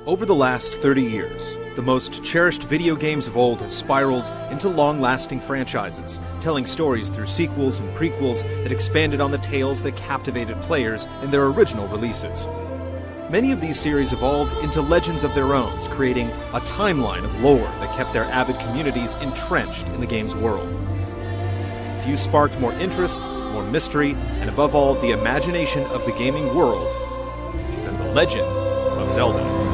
Over the last 30 years, the most cherished video games of old have spiraled into long-lasting franchises, telling stories through sequels and prequels that expanded on the tales that captivated players in their original releases. Many of these series evolved into legends of their own, creating a timeline of lore that kept their avid communities entrenched in the game's world. Few sparked more interest, more mystery, and above all, the imagination of the gaming world than The Legend of Zelda.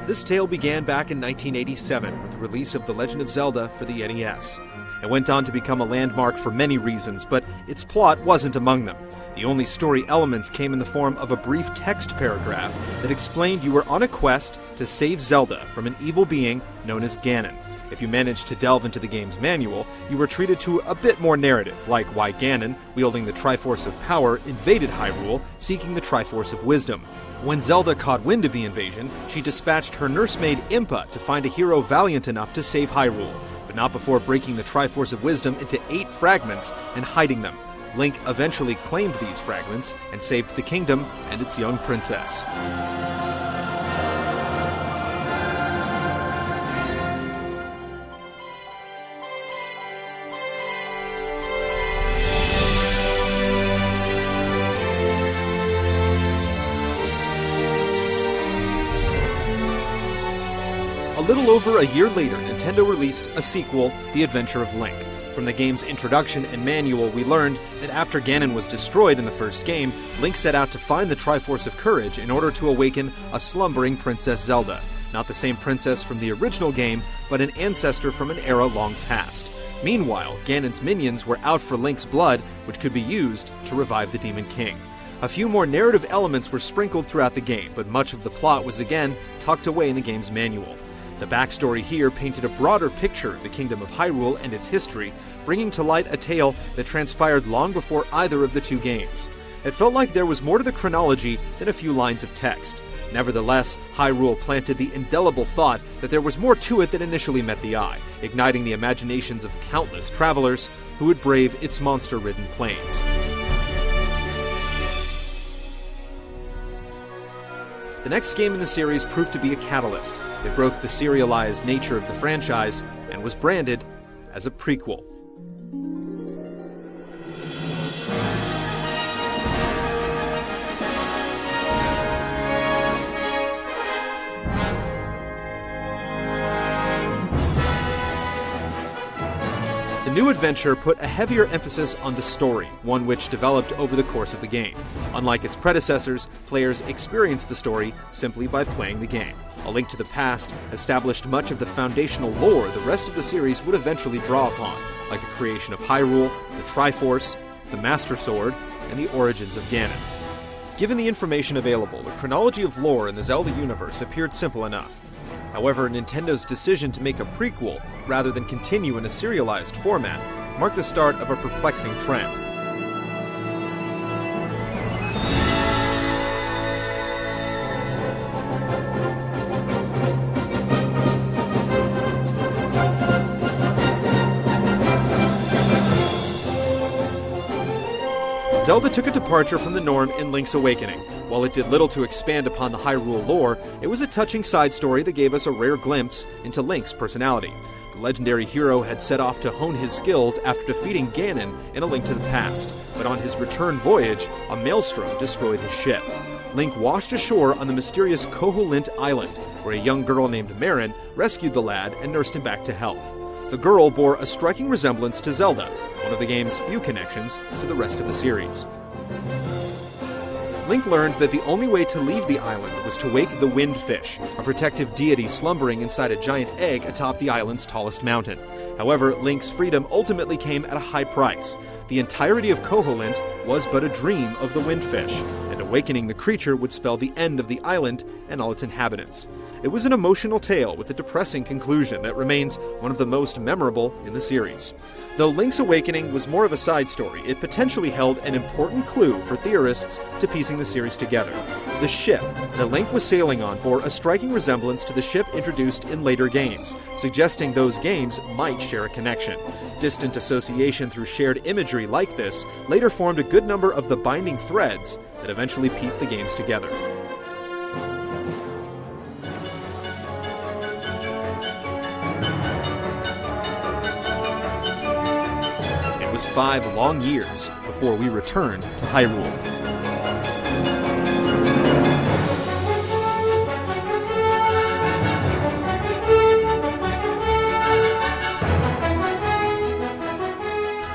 This tale began back in 1987 with the release of The Legend of Zelda for the NES. It went on to become a landmark for many reasons, but its plot wasn't among them. The only story elements came in the form of a brief text paragraph that explained you were on a quest to save Zelda from an evil being known as Ganon. If you managed to delve into the game's manual, you were treated to a bit more narrative, like why Ganon, wielding the Triforce of Power, invaded Hyrule, seeking the Triforce of Wisdom. When Zelda caught wind of the invasion, she dispatched her nursemaid Impa to find a hero valiant enough to save Hyrule, but not before breaking the Triforce of Wisdom into 8 fragments and hiding them. Link eventually claimed these fragments and saved the kingdom and its young princess. A little over a year later, Nintendo released a sequel, The Adventure of Link. From the game's introduction and manual, we learned that after Ganon was destroyed in the first game, Link set out to find the Triforce of Courage in order to awaken a slumbering Princess Zelda. Not the same princess from the original game, but an ancestor from an era long past. Meanwhile, Ganon's minions were out for Link's blood, which could be used to revive the Demon King. A few more narrative elements were sprinkled throughout the game, but much of the plot was again tucked away in the game's manual. The backstory here painted a broader picture of the Kingdom of Hyrule and its history, bringing to light a tale that transpired long before either of the two games. It felt like there was more to the chronology than a few lines of text. Nevertheless, Hyrule planted the indelible thought that there was more to it than initially met the eye, igniting the imaginations of countless travelers who would brave its monster-ridden plains. The next game in the series proved to be a catalyst. It broke the serialized nature of the franchise and was branded as a prequel. The new adventure put a heavier emphasis on the story, one which developed over the course of the game. Unlike its predecessors, players experienced the story simply by playing the game. A Link to the Past established much of the foundational lore the rest of the series would eventually draw upon, like the creation of Hyrule, the Triforce, the Master Sword, and the origins of Ganon. Given the information available, the chronology of lore in the Zelda universe appeared simple enough. However, Nintendo's decision to make a prequel, rather than continue in a serialized format, marked the start of a perplexing trend. Zelda took a departure from the norm in Link's Awakening. While it did little to expand upon the Hyrule lore, it was a touching side story that gave us a rare glimpse into Link's personality. The legendary hero had set off to hone his skills after defeating Ganon in A Link to the Past, but on his return voyage, a maelstrom destroyed his ship. Link washed ashore on the mysterious Koholint Island, where a young girl named Marin rescued the lad and nursed him back to health. The girl bore a striking resemblance to Zelda, one of the game's few connections to the rest of the series. Link learned that the only way to leave the island was to wake the Wind Fish, a protective deity slumbering inside a giant egg atop the island's tallest mountain. However, Link's freedom ultimately came at a high price. The entirety of Koholint was but a dream of the Wind Fish, and to Awakening the creature would spell the end of the island and all its inhabitants. It was an emotional tale with a depressing conclusion that remains one of the most memorable in the series. Though Link's Awakening was more of a side story, it potentially held an important clue for theorists to piecing the series together. The ship that Link was sailing on bore a striking resemblance to the ship introduced in later games, suggesting those games might share a connection. Distant association through shared imagery like this later formed a good number of the binding threads that eventually pieced the games together. It was 5 long years before we returned to Hyrule.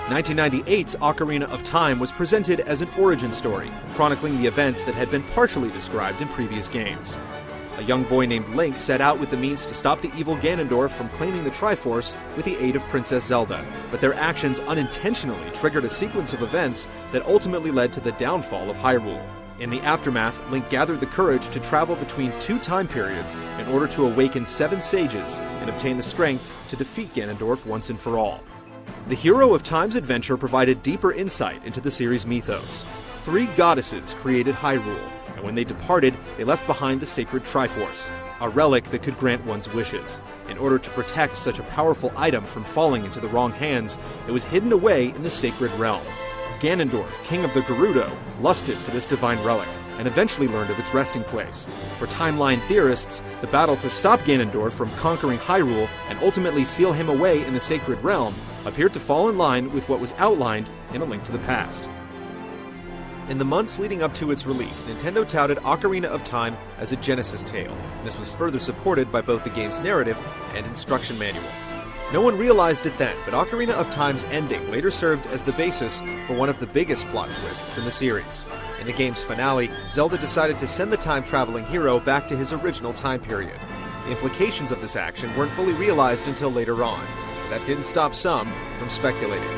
In 1998's Ocarina of Time was presented as an origin story, chronicling the events that had been partially described in previous games. A young boy named Link set out with the means to stop the evil Ganondorf from claiming the Triforce with the aid of Princess Zelda, but their actions unintentionally triggered a sequence of events that ultimately led to the downfall of Hyrule. In the aftermath, Link gathered the courage to travel between 2 time periods in order to awaken 7 sages and obtain the strength to defeat Ganondorf once and for all. The Hero of Time's adventure provided deeper insight into the series' mythos. 3 goddesses created Hyrule, and when they departed, they left behind the sacred Triforce, a relic that could grant one's wishes. In order to protect such a powerful item from falling into the wrong hands, it was hidden away in the sacred realm. Ganondorf, king of the Gerudo, lusted for this divine relic, and eventually learned of its resting place. For timeline theorists, the battle to stop Ganondorf from conquering Hyrule and ultimately seal him away in the sacred realm appeared to fall in line with what was outlined in A Link to the Past. In the months leading up to its release, Nintendo touted Ocarina of Time as a Genesis tale. This was further supported by both the game's narrative and instruction manual. No one realized it then, but Ocarina of Time's ending later served as the basis for one of the biggest plot twists in the series. In the game's finale, Zelda decided to send the time-traveling hero back to his original time period. The implications of this action weren't fully realized until later on, but that didn't stop some from speculating.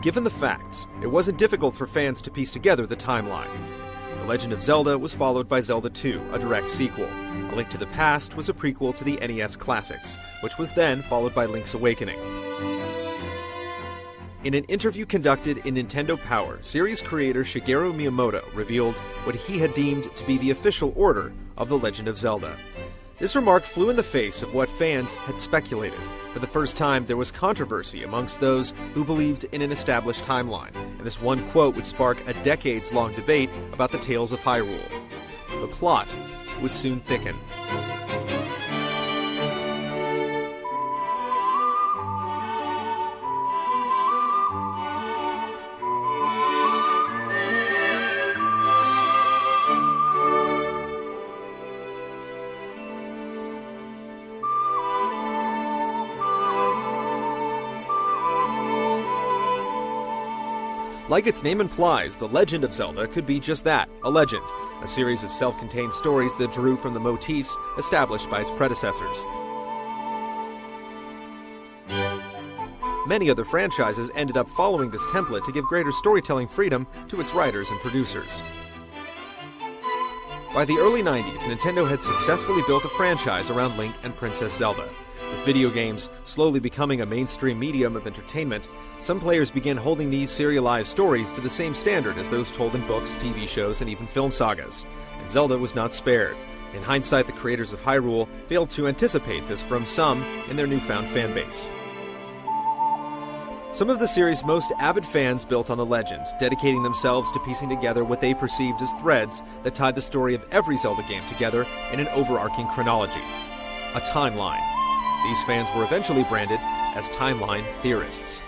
Given the facts, it wasn't difficult for fans to piece together the timeline. The Legend of Zelda was followed by Zelda 2, a direct sequel. A Link to the Past was a prequel to the NES classics, which was then followed by Link's Awakening. In an interview conducted in Nintendo Power, series creator Shigeru Miyamoto revealed what he had deemed to be the official order of The Legend of Zelda. This remark flew in the face of what fans had speculated. For the first time, there was controversy amongst those who believed in an established timeline, and this one quote would spark a decades-long debate about the tales of Hyrule. The plot would soon thicken. Like its name implies, The Legend of Zelda could be just that, a legend, a series of self-contained stories that drew from the motifs established by its predecessors. Many other franchises ended up following this template to give greater storytelling freedom to its writers and producers. By the early 90s, Nintendo had successfully built a franchise around Link and Princess Zelda. With video games slowly becoming a mainstream medium of entertainment, some players began holding these serialized stories to the same standard as those told in books, TV shows, and even film sagas. And Zelda was not spared. In hindsight, the creators of Hyrule failed to anticipate this from some in their newfound fanbase. Some of the series' most avid fans built on the legends, dedicating themselves to piecing together what they perceived as threads that tied the story of every Zelda game together in an overarching chronology, a timeline. These fans were eventually branded as timeline theorists.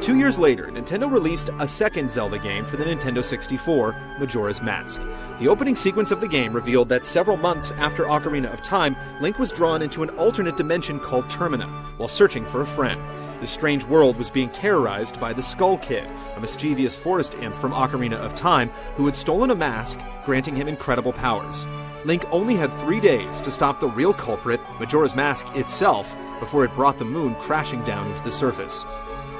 2 years later, Nintendo released a second Zelda game for the Nintendo 64, Majora's Mask. The opening sequence of the game revealed that several months after Ocarina of Time, Link was drawn into an alternate dimension called Termina, while searching for a friend. This strange world was being terrorized by the Skull Kid, a mischievous forest imp from Ocarina of Time who had stolen a mask, granting him incredible powers. Link only had 3 days to stop the real culprit, Majora's Mask itself, before it brought the moon crashing down into the surface.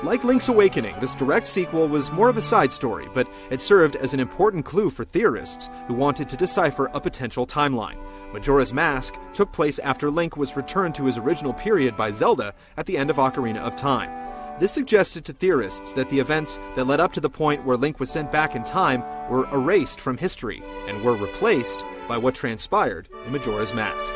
Like Link's Awakening, this direct sequel was more of a side story, but it served as an important clue for theorists who wanted to decipher a potential timeline. Majora's Mask took place after Link was returned to his original period by Zelda at the end of Ocarina of Time. This suggested to theorists that the events that led up to the point where Link was sent back in time were erased from history and were replaced by what transpired in Majora's Mask.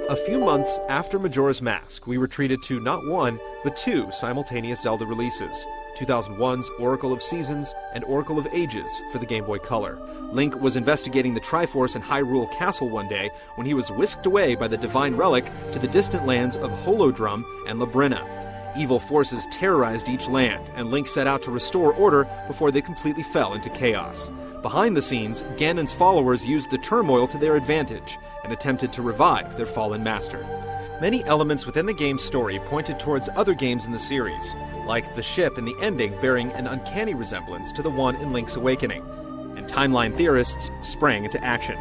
A few months after Majora's Mask, we were treated to not one, but two simultaneous Zelda releases, 2001's Oracle of Seasons and Oracle of Ages for the Game Boy Color. Link was investigating the Triforce in Hyrule Castle one day when he was whisked away by the Divine Relic to the distant lands of Holodrum and Labrynna. Evil forces terrorized each land, and Link set out to restore order before they completely fell into chaos. Behind the scenes, Ganon's followers used the turmoil to their advantage and attempted to revive their fallen master. Many elements within the game's story pointed towards other games in the series, like the ship in the ending bearing an uncanny resemblance to the one in Link's Awakening, and timeline theorists sprang into action.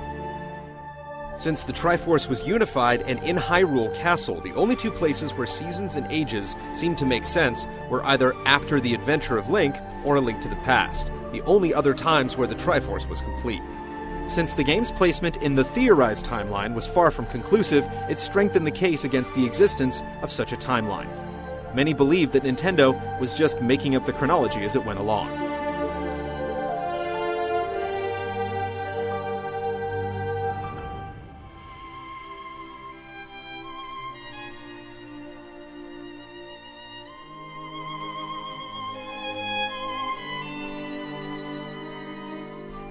Since the Triforce was unified and in Hyrule Castle, the only two places where Seasons and Ages seemed to make sense were either after the adventure of Link or A Link to the Past, the only other times where the Triforce was complete. Since the game's placement in the theorized timeline was far from conclusive, it strengthened the case against the existence of such a timeline. Many believed that Nintendo was just making up the chronology as it went along.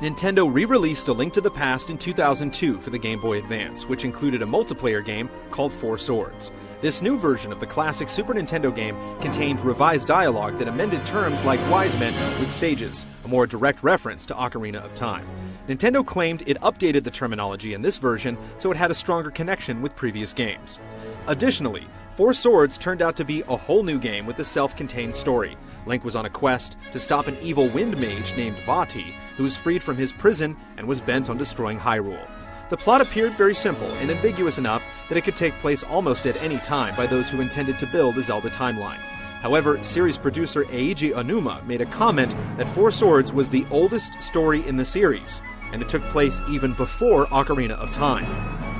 Nintendo re-released A Link to the Past in 2002 for the Game Boy Advance, which included a multiplayer game called Four Swords. This new version of the classic Super Nintendo game contained revised dialogue that amended terms like wise men with sages, a more direct reference to Ocarina of Time. Nintendo claimed it updated the terminology in this version so it had a stronger connection with previous games. Additionally, Four Swords turned out to be a whole new game with a self-contained story. Link was on a quest to stop an evil wind mage named Vati, who was freed from his prison and was bent on destroying Hyrule. The plot appeared very simple and ambiguous enough that it could take place almost at any time by those who intended to build a Zelda timeline. However, series producer Eiji Aonuma made a comment that Four Swords was the oldest story in the series, and it took place even before Ocarina of Time.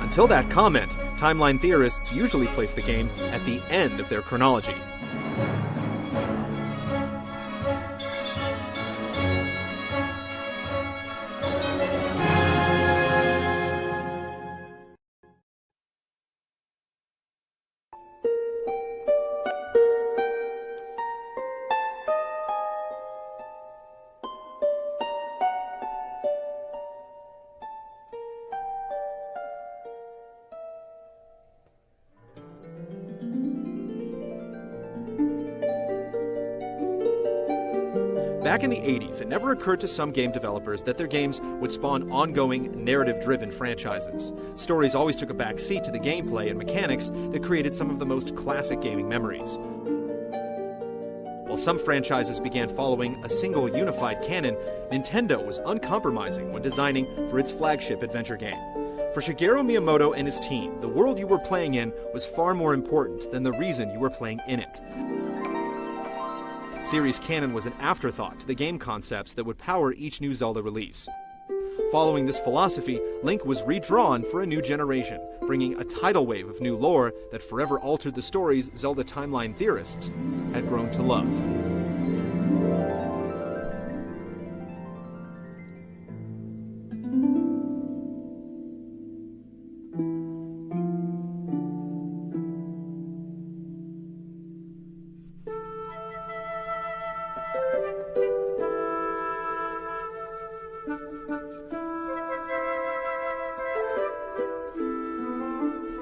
Until that comment, timeline theorists usually place the game at the end of their chronology. Back in the 80s, it never occurred to some game developers that their games would spawn ongoing, narrative-driven franchises. Stories always took a back seat to the gameplay and mechanics that created some of the most classic gaming memories. While some franchises began following a single unified canon, Nintendo was uncompromising when designing for its flagship adventure game. For Shigeru Miyamoto and his team, the world you were playing in was far more important than the reason you were playing in it. Series canon was an afterthought to the game concepts that would power each new Zelda release. Following this philosophy, Link was redrawn for a new generation, bringing a tidal wave of new lore that forever altered the stories Zelda timeline theorists had grown to love.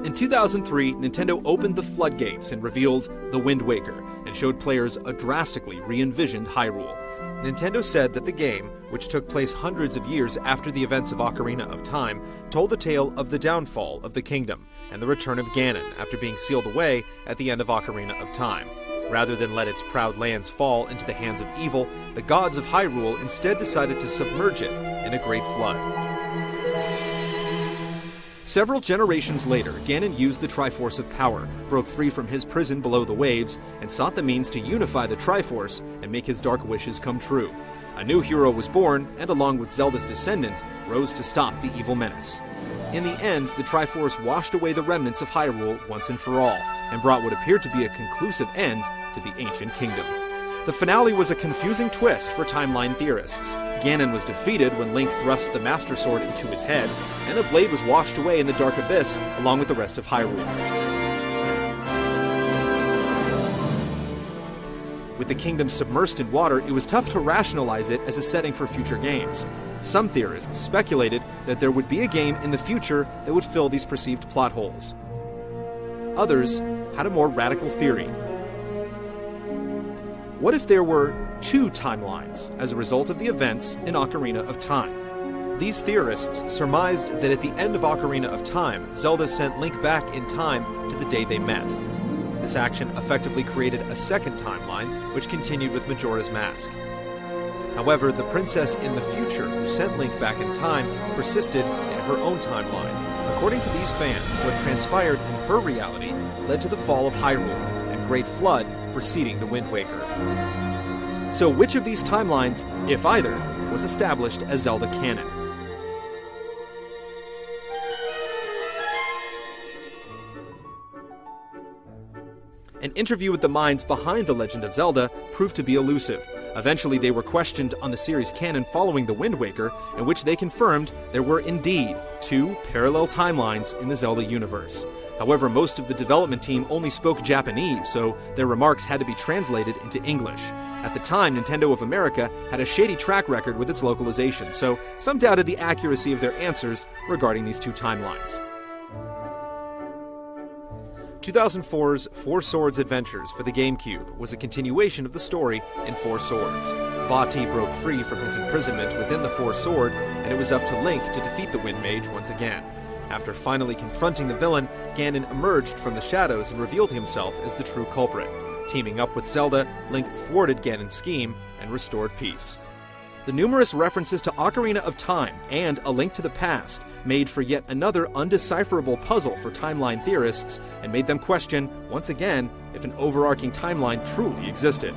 In 2003, Nintendo opened the floodgates and revealed The Wind Waker, and showed players a drastically re-envisioned Hyrule. Nintendo said that the game, which took place hundreds of years after the events of Ocarina of Time, told the tale of the downfall of the kingdom and the return of Ganon after being sealed away at the end of Ocarina of Time. Rather than let its proud lands fall into the hands of evil, the gods of Hyrule instead decided to submerge it in a great flood. Several generations later, Ganon used the Triforce of Power, broke free from his prison below the waves, and sought the means to unify the Triforce and make his dark wishes come true. A new hero was born, and along with Zelda's descendant, rose to stop the evil menace. In the end, the Triforce washed away the remnants of Hyrule once and for all, and brought what appeared to be a conclusive end to the ancient kingdom. The finale was a confusing twist for timeline theorists. Ganon was defeated when Link thrust the Master Sword into his head, and the blade was washed away in the Dark Abyss along with the rest of Hyrule. With the kingdom submersed in water, it was tough to rationalize it as a setting for future games. Some theorists speculated that there would be a game in the future that would fill these perceived plot holes. Others had a more radical theory. What if there were two timelines as a result of the events in Ocarina of Time? These theorists surmised that at the end of Ocarina of Time, Zelda sent Link back in time to the day they met. This action effectively created a second timeline, which continued with Majora's Mask. However, the princess in the future who sent Link back in time persisted in her own timeline. According to these fans, what transpired in her reality led to the fall of Hyrule and Great Flood preceding the Wind Waker. So which of these timelines, if either, was established as Zelda canon? An interview with the minds behind The Legend of Zelda proved to be elusive. Eventually they were questioned on the series canon following The Wind Waker, in which they confirmed there were indeed two parallel timelines in the Zelda universe. However, most of the development team only spoke Japanese, so their remarks had to be translated into English. At the time, Nintendo of America had a shady track record with its localization, so some doubted the accuracy of their answers regarding these two timelines. 2004's Four Swords Adventures for the GameCube was a continuation of the story in Four Swords. Vati broke free from his imprisonment within the Four Sword, and it was up to Link to defeat the Wind Mage once again. After finally confronting the villain, Ganon emerged from the shadows and revealed himself as the true culprit. Teaming up with Zelda, Link thwarted Ganon's scheme and restored peace. The numerous references to Ocarina of Time and A Link to the Past made for yet another undecipherable puzzle for timeline theorists and made them question, once again, if an overarching timeline truly existed.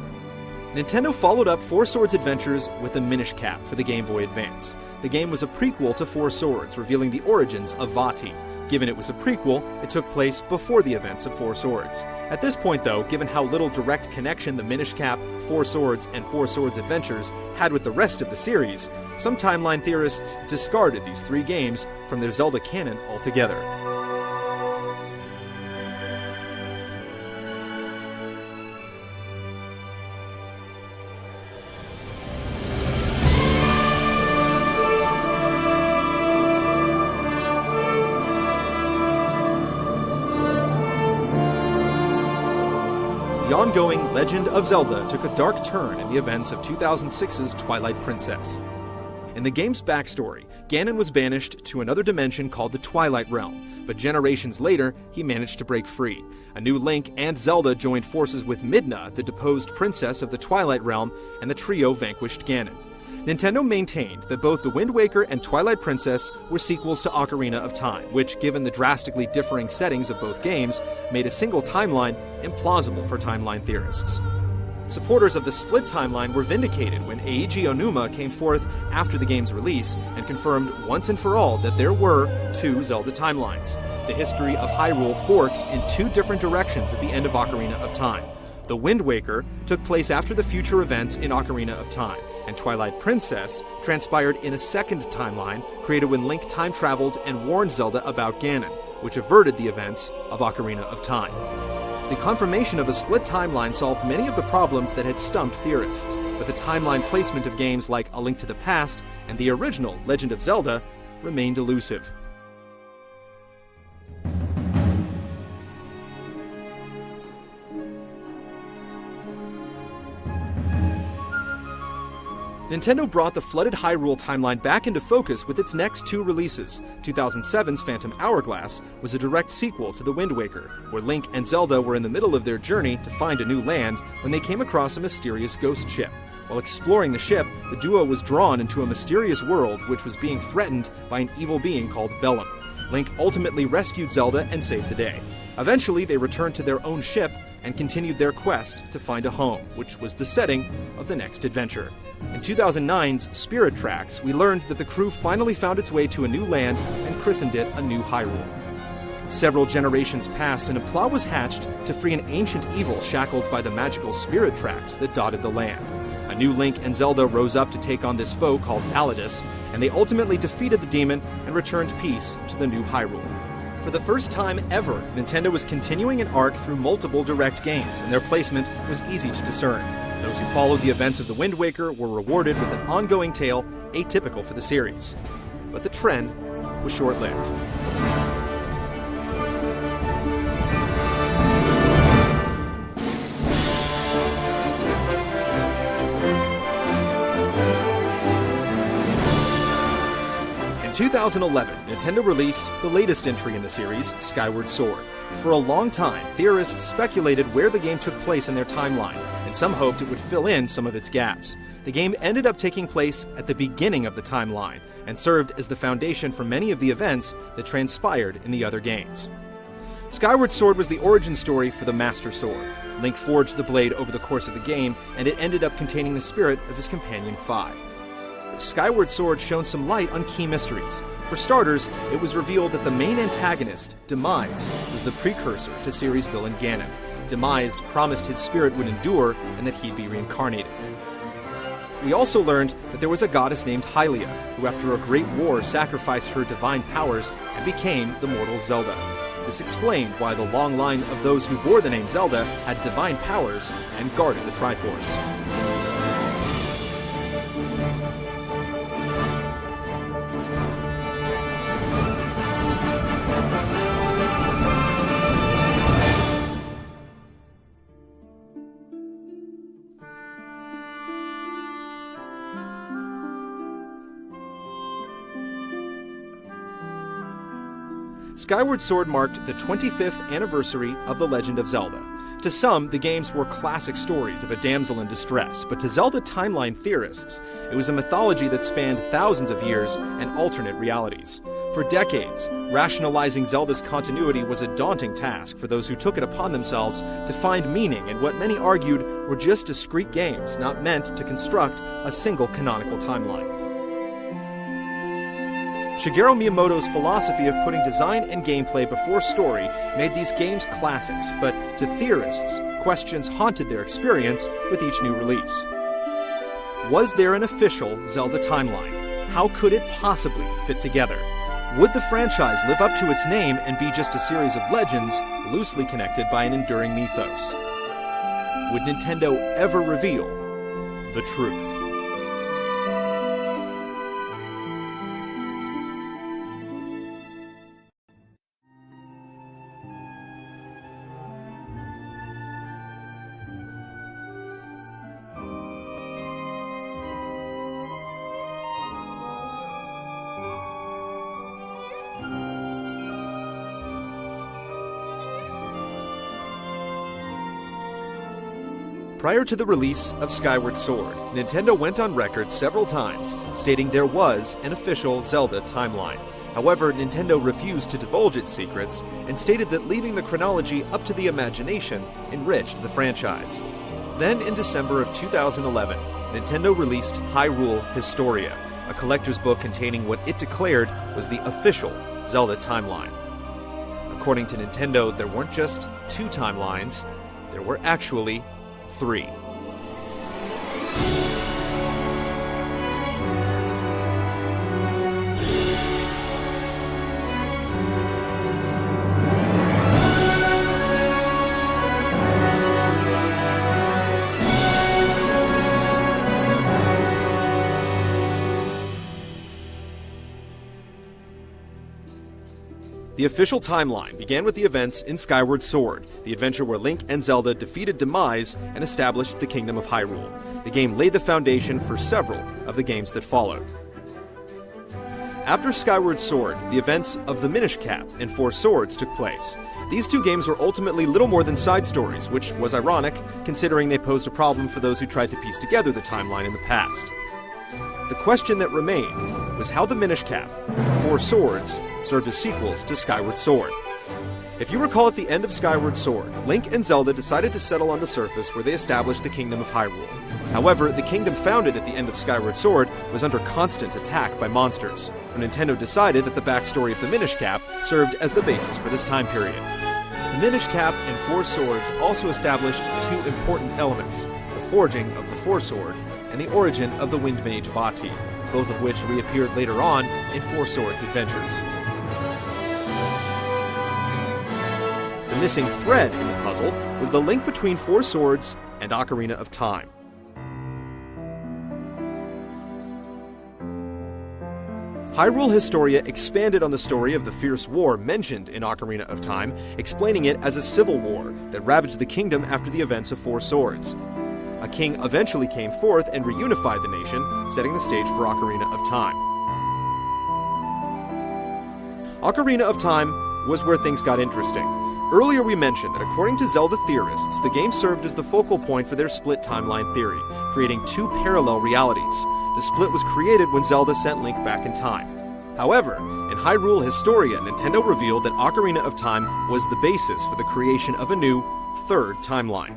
Nintendo followed up Four Swords Adventures with the Minish Cap for the Game Boy Advance. The game was a prequel to Four Swords, revealing the origins of Vati. Given it was a prequel, it took place before the events of Four Swords. At this point, though, given how little direct connection the Minish Cap, Four Swords, and Four Swords Adventures had with the rest of the series, some timeline theorists discarded these three games from their Zelda canon altogether. The ongoing Legend of Zelda took a dark turn in the events of 2006's Twilight Princess. In the game's backstory, Ganon was banished to another dimension called the Twilight Realm, but generations later, he managed to break free. A new Link and Zelda joined forces with Midna, the deposed princess of the Twilight Realm, and the trio vanquished Ganon. Nintendo maintained that both The Wind Waker and Twilight Princess were sequels to Ocarina of Time, which, given the drastically differing settings of both games, made a single timeline implausible for timeline theorists. Supporters of the split timeline were vindicated when Eiji Onuma came forth after the game's release and confirmed once and for all that there were two Zelda timelines. The history of Hyrule forked in two different directions at the end of Ocarina of Time. The Wind Waker took place after the future events in Ocarina of Time, and Twilight Princess transpired in a second timeline created when Link time-traveled and warned Zelda about Ganon, which averted the events of Ocarina of Time. The confirmation of a split timeline solved many of the problems that had stumped theorists, but the timeline placement of games like A Link to the Past and the original Legend of Zelda remained elusive. Nintendo brought the flooded Hyrule timeline back into focus with its next two releases. 2007's Phantom Hourglass was a direct sequel to The Wind Waker, where Link and Zelda were in the middle of their journey to find a new land when they came across a mysterious ghost ship. While exploring the ship, the duo was drawn into a mysterious world which was being threatened by an evil being called Bellum. Link ultimately rescued Zelda and saved the day. Eventually, they returned to their own ship and continued their quest to find a home, which was the setting of the next adventure. In 2009's Spirit Tracks, we learned that the crew finally found its way to a new land and christened it a New Hyrule. Several generations passed and a plot was hatched to free an ancient evil shackled by the magical spirit tracks that dotted the land. A new Link and Zelda rose up to take on this foe called Alidus, and they ultimately defeated the demon and returned peace to the New Hyrule. For the first time ever, Nintendo was continuing an arc through multiple direct games, and their placement was easy to discern. Those who followed the events of The Wind Waker were rewarded with an ongoing tale atypical for the series. But the trend was short-lived. In 2011, Nintendo released the latest entry in the series, Skyward Sword. For a long time, theorists speculated where the game took place in their timeline, and some hoped it would fill in some of its gaps. The game ended up taking place at the beginning of the timeline, and served as the foundation for many of the events that transpired in the other games. Skyward Sword was the origin story for the Master Sword. Link forged the blade over the course of the game, and it ended up containing the spirit of his companion Fi. Skyward Sword shone some light on key mysteries. For starters, it was revealed that the main antagonist, Demise, was the precursor to series villain Ganon. Demise promised his spirit would endure and that he'd be reincarnated. We also learned that there was a goddess named Hylia, who after a great war sacrificed her divine powers and became the mortal Zelda. This explained why the long line of those who bore the name Zelda had divine powers and guarded the Triforce. Skyward Sword marked the 25th anniversary of The Legend of Zelda. To some, the games were classic stories of a damsel in distress, but to Zelda timeline theorists, it was a mythology that spanned thousands of years and alternate realities. For decades, rationalizing Zelda's continuity was a daunting task for those who took it upon themselves to find meaning in what many argued were just discrete games not meant to construct a single canonical timeline. Shigeru Miyamoto's philosophy of putting design and gameplay before story made these games classics, but to theorists, questions haunted their experience with each new release. Was there an official Zelda timeline? How could it possibly fit together? Would the franchise live up to its name and be just a series of legends loosely connected by an enduring mythos? Would Nintendo ever reveal the truth? Prior to the release of Skyward Sword, Nintendo went on record several times stating there was an official Zelda timeline. However, Nintendo refused to divulge its secrets and stated that leaving the chronology up to the imagination enriched the franchise. Then, in December of 2011, Nintendo released Hyrule Historia, a collector's book containing what it declared was the official Zelda timeline. According to Nintendo, there weren't just two timelines, there were actually 3. The official timeline began with the events in Skyward Sword, the adventure where Link and Zelda defeated Demise and established the Kingdom of Hyrule. The game laid the foundation for several of the games that followed. After Skyward Sword, the events of the Minish Cap and Four Swords took place. These two games were ultimately little more than side stories, which was ironic, considering they posed a problem for those who tried to piece together the timeline in the past. The question that remained was how the Minish Cap and Four Swords served as sequels to Skyward Sword. If you recall, at the end of Skyward Sword, Link and Zelda decided to settle on the surface where they established the Kingdom of Hyrule. However, the kingdom founded at the end of Skyward Sword was under constant attack by monsters, so Nintendo decided that the backstory of the Minish Cap served as the basis for this time period. The Minish Cap and Four Swords also established two important elements, the forging of the Four Sword and the origin of the Wind Mage Vati, both of which reappeared later on in Four Swords Adventures. The missing thread in the puzzle was the link between Four Swords and Ocarina of Time. Hyrule Historia expanded on the story of the fierce war mentioned in Ocarina of Time, explaining it as a civil war that ravaged the kingdom after the events of Four Swords. A king eventually came forth and reunified the nation, setting the stage for Ocarina of Time. Ocarina of Time was where things got interesting. Earlier we mentioned that according to Zelda theorists, the game served as the focal point for their split timeline theory, creating two parallel realities. The split was created when Zelda sent Link back in time. However, in Hyrule Historia, Nintendo revealed that Ocarina of Time was the basis for the creation of a new, third timeline.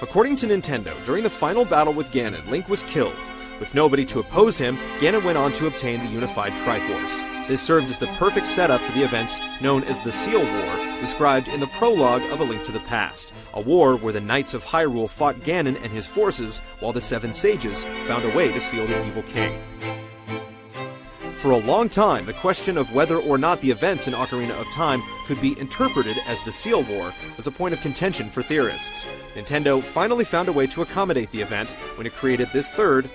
According to Nintendo, during the final battle with Ganon, Link was killed. With nobody to oppose him, Ganon went on to obtain the unified Triforce. This served as the perfect setup for the events known as the Seal War, described in the prologue of A Link to the Past, a war where the Knights of Hyrule fought Ganon and his forces, while the Seven Sages found a way to seal the evil king. For a long time, the question of whether or not the events in Ocarina of Time could be interpreted as the Seal War was a point of contention for theorists. Nintendo finally found a way to accommodate the event when it created this third,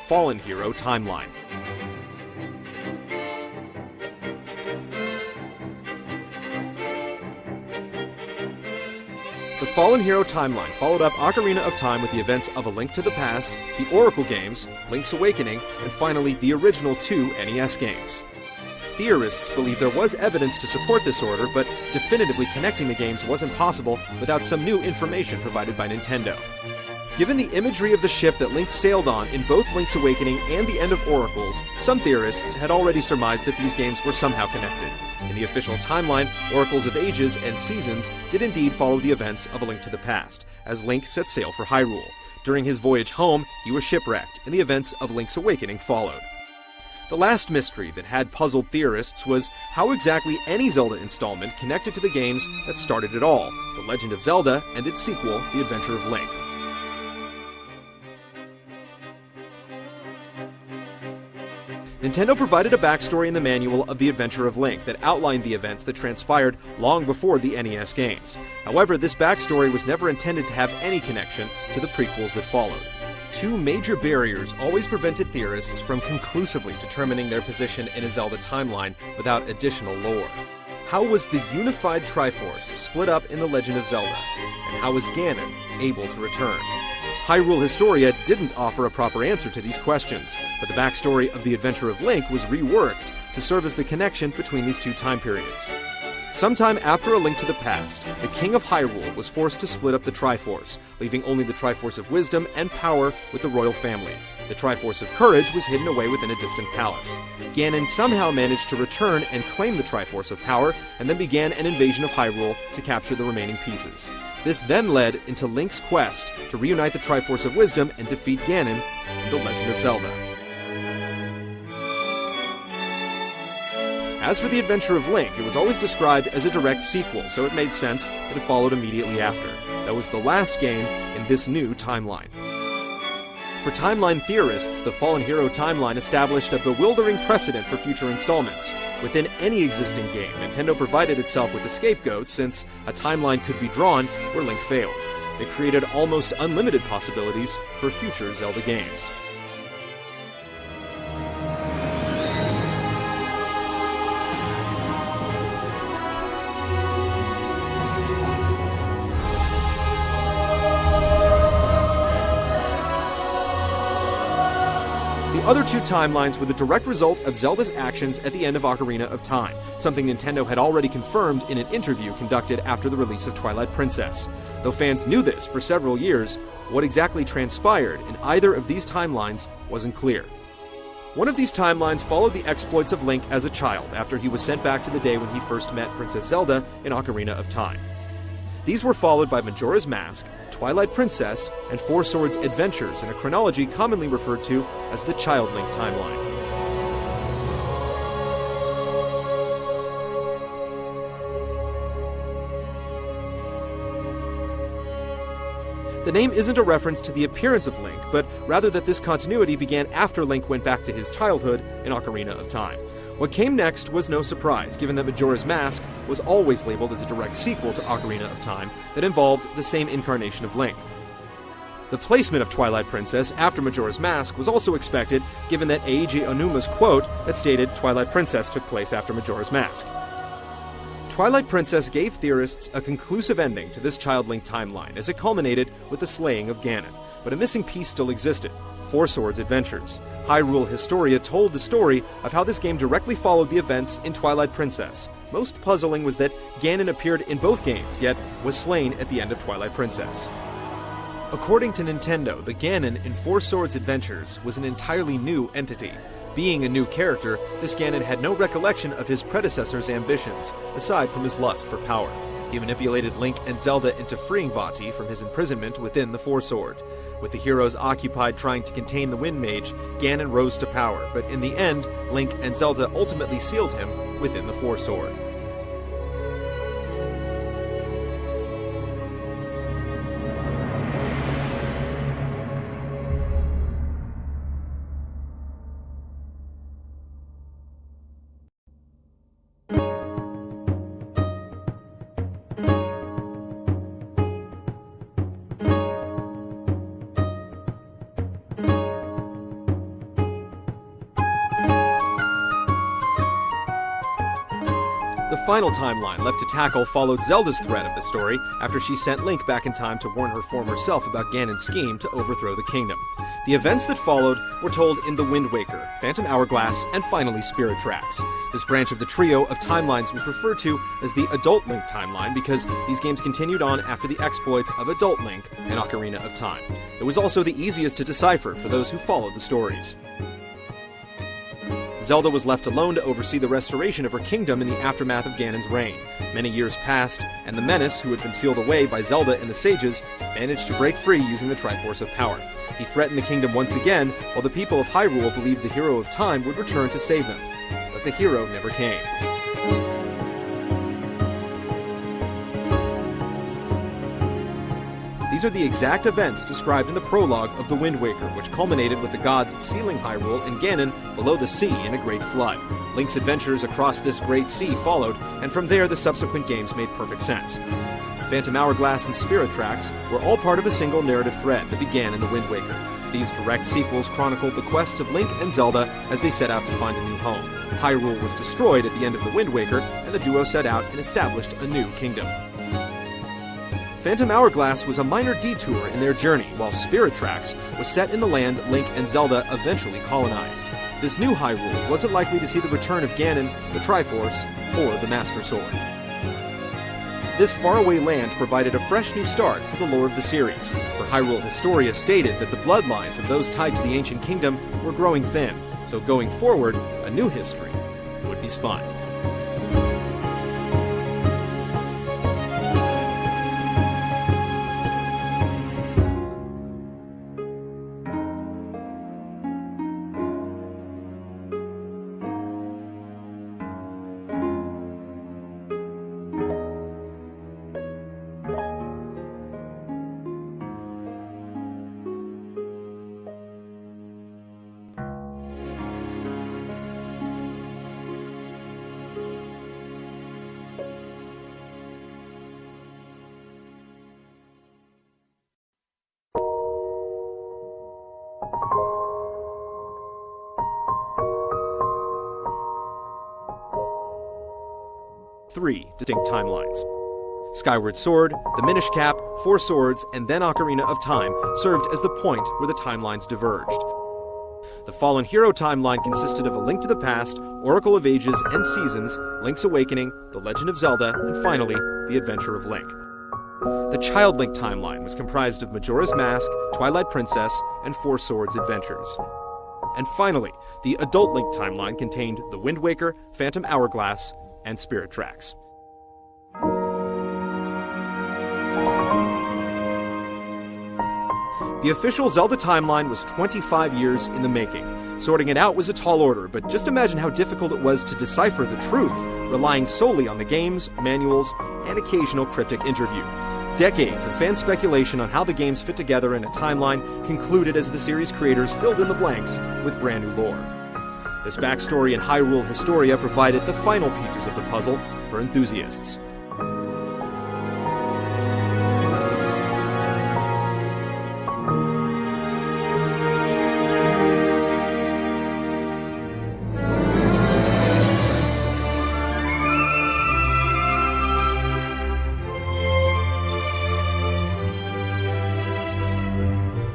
Fallen Hero timeline. The Fallen Hero timeline followed up Ocarina of Time with the events of A Link to the Past, the Oracle games, Link's Awakening, and finally the original two NES games. Theorists believe there was evidence to support this order, but definitively connecting the games wasn't possible without some new information provided by Nintendo. Given the imagery of the ship that Link sailed on in both Link's Awakening and the End of Oracles, some theorists had already surmised that these games were somehow connected. In the official timeline, Oracles of Ages and Seasons did indeed follow the events of A Link to the Past, as Link set sail for Hyrule. During his voyage home, he was shipwrecked, and the events of Link's Awakening followed. The last mystery that had puzzled theorists was how exactly any Zelda installment connected to the games that started it all, The Legend of Zelda and its sequel, The Adventure of Link. Nintendo provided a backstory in the manual of The Adventure of Link that outlined the events that transpired long before the NES games. However, this backstory was never intended to have any connection to the prequels that followed. Two major barriers always prevented theorists from conclusively determining their position in a Zelda timeline without additional lore. How was the unified Triforce split up in The Legend of Zelda? And how was Ganon able to return? Hyrule Historia didn't offer a proper answer to these questions, but the backstory of The Adventure of Link was reworked to serve as the connection between these two time periods. Sometime after A Link to the Past, the King of Hyrule was forced to split up the Triforce, leaving only the Triforce of Wisdom and Power with the royal family. The Triforce of Courage was hidden away within a distant palace. Ganon somehow managed to return and claim the Triforce of Power, and then began an invasion of Hyrule to capture the remaining pieces. This then led into Link's quest to reunite the Triforce of Wisdom and defeat Ganon in The Legend of Zelda. As for The Adventure of Link, it was always described as a direct sequel, so it made sense that it followed immediately after. That was the last game in this new timeline. For timeline theorists, the Fallen Hero timeline established a bewildering precedent for future installments. Within any existing game, Nintendo provided itself with a scapegoat since a timeline could be drawn where Link failed. It created almost unlimited possibilities for future Zelda games. The other two timelines were the direct result of Zelda's actions at the end of Ocarina of Time, something Nintendo had already confirmed in an interview conducted after the release of Twilight Princess. Though fans knew this for several years, what exactly transpired in either of these timelines wasn't clear. One of these timelines followed the exploits of Link as a child after he was sent back to the day when he first met Princess Zelda in Ocarina of Time. These were followed by Majora's Mask, Twilight Princess, and Four Swords Adventures in a chronology commonly referred to as the Child Link timeline. The name isn't a reference to the appearance of Link, but rather that this continuity began after Link went back to his childhood in Ocarina of Time. What came next was no surprise, given that Majora's Mask was always labeled as a direct sequel to Ocarina of Time that involved the same incarnation of Link. The placement of Twilight Princess after Majora's Mask was also expected, given that Eiji Onuma's quote that stated Twilight Princess took place after Majora's Mask. Twilight Princess gave theorists a conclusive ending to this Child Link timeline as it culminated with the slaying of Ganon, but a missing piece still existed: Four Swords Adventures. Hyrule Historia told the story of how this game directly followed the events in Twilight Princess. Most puzzling was that Ganon appeared in both games, yet was slain at the end of Twilight Princess. According to Nintendo, the Ganon in Four Swords Adventures was an entirely new entity. Being a new character, this Ganon had no recollection of his predecessor's ambitions, aside from his lust for power. He manipulated Link and Zelda into freeing Vati from his imprisonment within the Four Sword. With the heroes occupied trying to contain the Wind Mage, Ganon rose to power, but in the end, Link and Zelda ultimately sealed him within the Four Sword. The final timeline left to tackle followed Zelda's thread of the story after she sent Link back in time to warn her former self about Ganon's scheme to overthrow the kingdom. The events that followed were told in The Wind Waker, Phantom Hourglass, and finally Spirit Tracks. This branch of the trio of timelines was referred to as the Adult Link timeline because these games continued on after the exploits of Adult Link and Ocarina of Time. It was also the easiest to decipher for those who followed the stories. Zelda was left alone to oversee the restoration of her kingdom in the aftermath of Ganon's reign. Many years passed, and the Menace, who had been sealed away by Zelda and the sages, managed to break free using the Triforce of Power. He threatened the kingdom once again, while the people of Hyrule believed the Hero of Time would return to save them. But the hero never came. These are the exact events described in the prologue of The Wind Waker, which culminated with the gods sealing Hyrule and Ganon below the sea in a great flood. Link's adventures across this great sea followed, and from there the subsequent games made perfect sense. Phantom Hourglass and Spirit Tracks were all part of a single narrative thread that began in The Wind Waker. These direct sequels chronicled the quest of Link and Zelda as they set out to find a new home. Hyrule was destroyed at the end of The Wind Waker, and the duo set out and established a new kingdom. Phantom Hourglass was a minor detour in their journey, while Spirit Tracks was set in the land Link and Zelda eventually colonized. This new Hyrule wasn't likely to see the return of Ganon, the Triforce, or the Master Sword. This faraway land provided a fresh new start for the lore of the series, for Hyrule Historia stated that the bloodlines of those tied to the ancient kingdom were growing thin, so going forward, a new history would be spun. Three distinct timelines. Skyward Sword, the Minish Cap, Four Swords, and then Ocarina of Time served as the point where the timelines diverged. The Fallen Hero timeline consisted of A Link to the Past, Oracle of Ages and Seasons, Link's Awakening, The Legend of Zelda, and finally, The Adventure of Link. The Child Link timeline was comprised of Majora's Mask, Twilight Princess, and Four Swords Adventures. And finally, the Adult Link timeline contained The Wind Waker, Phantom Hourglass, and Spirit Tracks. The official Zelda timeline was 25 years in the making. Sorting it out was a tall order, but just imagine how difficult it was to decipher the truth, relying solely on the games, manuals, and occasional cryptic interview. Decades of fan speculation on how the games fit together in a timeline concluded as the series creators filled in the blanks with brand new lore. This backstory in Hyrule Historia provided the final pieces of the puzzle for enthusiasts.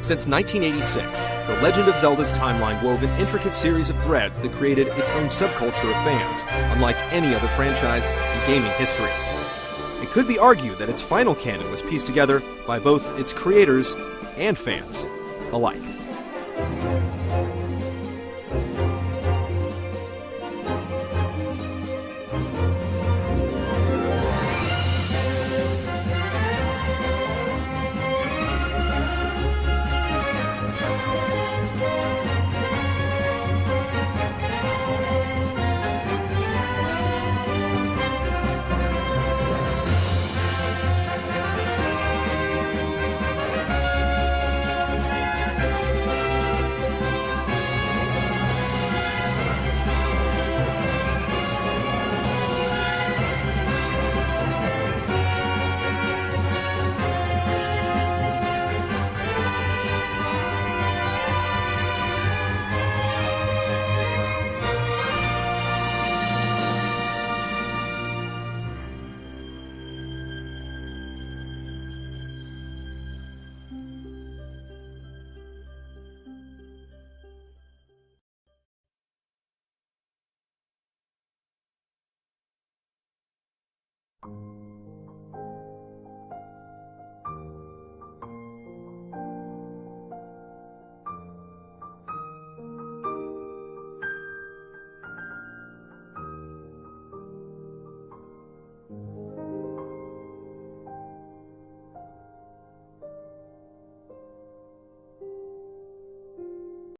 Since 1986, The Legend of Zelda's timeline wove an intricate series of threads that created its own subculture of fans, unlike any other franchise in gaming history. It could be argued that its final canon was pieced together by both its creators and fans alike.